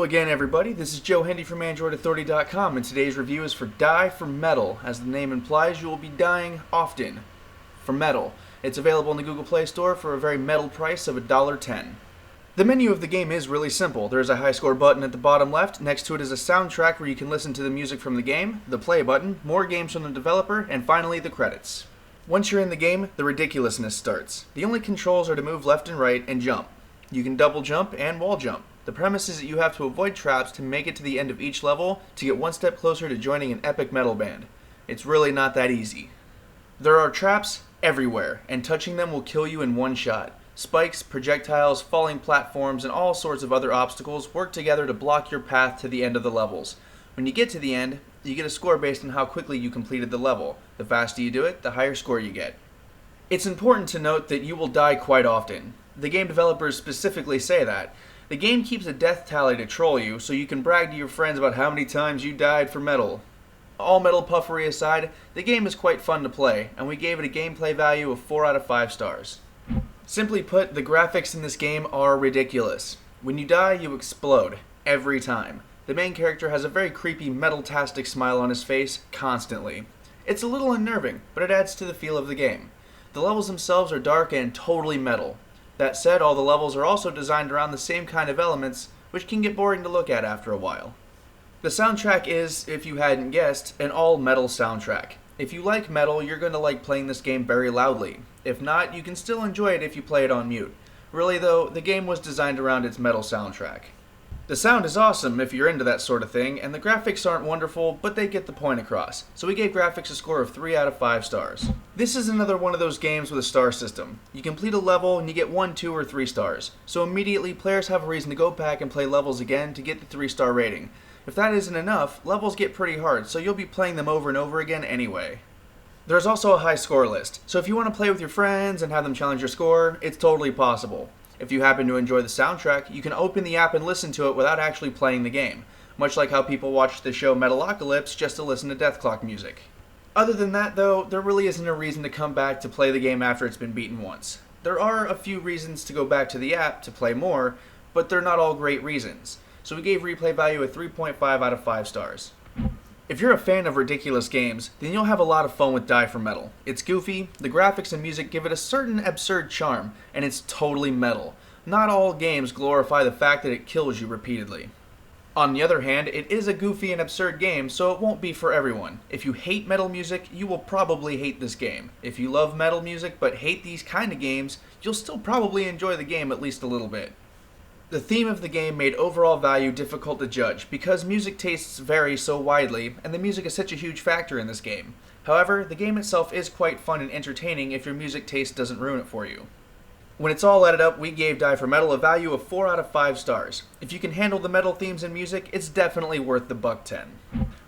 again, everybody. This is Joe Hendy from AndroidAuthority.com, and today's review is for Die for Metal. As the name implies, you will be dying often for metal. It's available in the Google Play Store for a very metal price of $1.10. The menu of the game is really simple. There is a high score button at the bottom left. Next to it is a soundtrack where you can listen to the music from the game, the play button, more games from the developer, and finally the credits. Once you're in the game, the ridiculousness starts. The only controls are to move left and right and jump. You can double jump and wall jump. The premise is that you have to avoid traps to make it to the end of each level to get one step closer to joining an epic metal band. It's really not that easy. There are traps everywhere, and touching them will kill you in one shot. Spikes, projectiles, falling platforms, and all sorts of other obstacles work together to block your path to the end of the levels. When you get to the end, you get a score based on how quickly you completed the level. The faster you do it, the higher score you get. It's important to note that you will die quite often. The game developers specifically say that. The game keeps a death tally to troll you, so you can brag to your friends about how many times you died for metal. All metal puffery aside, the game is quite fun to play, and we gave it a gameplay value of 4 out of 5 stars. Simply put, the graphics in this game are ridiculous. When you die, you explode. Every time. The main character has a very creepy metal-tastic smile on his face, constantly. It's a little unnerving, but it adds to the feel of the game. The levels themselves are dark and totally metal. That said, all the levels are also designed around the same kind of elements, which can get boring to look at after a while. The soundtrack is, if you hadn't guessed, an all-metal soundtrack. If you like metal, you're going to like playing this game very loudly. If not, you can still enjoy it if you play it on mute. Really though, the game was designed around its metal soundtrack. The sound is awesome if you're into that sort of thing, and the graphics aren't wonderful, but they get the point across. So we gave graphics a score of 3 out of 5 stars. This is another one of those games with a star system. You complete a level and you get 1, 2, or 3 stars. So immediately players have a reason to go back and play levels again to get the 3-star rating. If that isn't enough, levels get pretty hard, so you'll be playing them over and over again anyway. There's also a high score list, so if you want to play with your friends and have them challenge your score, it's totally possible. If you happen to enjoy the soundtrack, you can open the app and listen to it without actually playing the game, much like how people watch the show Metalocalypse just to listen to Death Clock music. Other than that though, there really isn't a reason to come back to play the game after it's been beaten once. There are a few reasons to go back to the app to play more, but they're not all great reasons. So we gave replay value a 3.5 out of 5 stars. If you're a fan of ridiculous games, then you'll have a lot of fun with Die for Metal. It's goofy, the graphics and music give it a certain absurd charm, and it's totally metal. Not all games glorify the fact that it kills you repeatedly. On the other hand, it is a goofy and absurd game, so it won't be for everyone. If you hate metal music, you will probably hate this game. If you love metal music but hate these kind of games, you'll still probably enjoy the game at least a little bit. The theme of the game made overall value difficult to judge because music tastes vary so widely, and the music is such a huge factor in this game. However, the game itself is quite fun and entertaining if your music taste doesn't ruin it for you. When it's all added up, we gave Die for Metal a value of 4 out of 5 stars. If you can handle the metal themes and music, it's definitely worth the $1.10.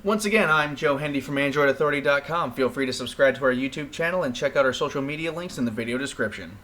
Once again, I'm Joe Hendy from AndroidAuthority.com. Feel free to subscribe to our YouTube channel and check out our social media links in the video description.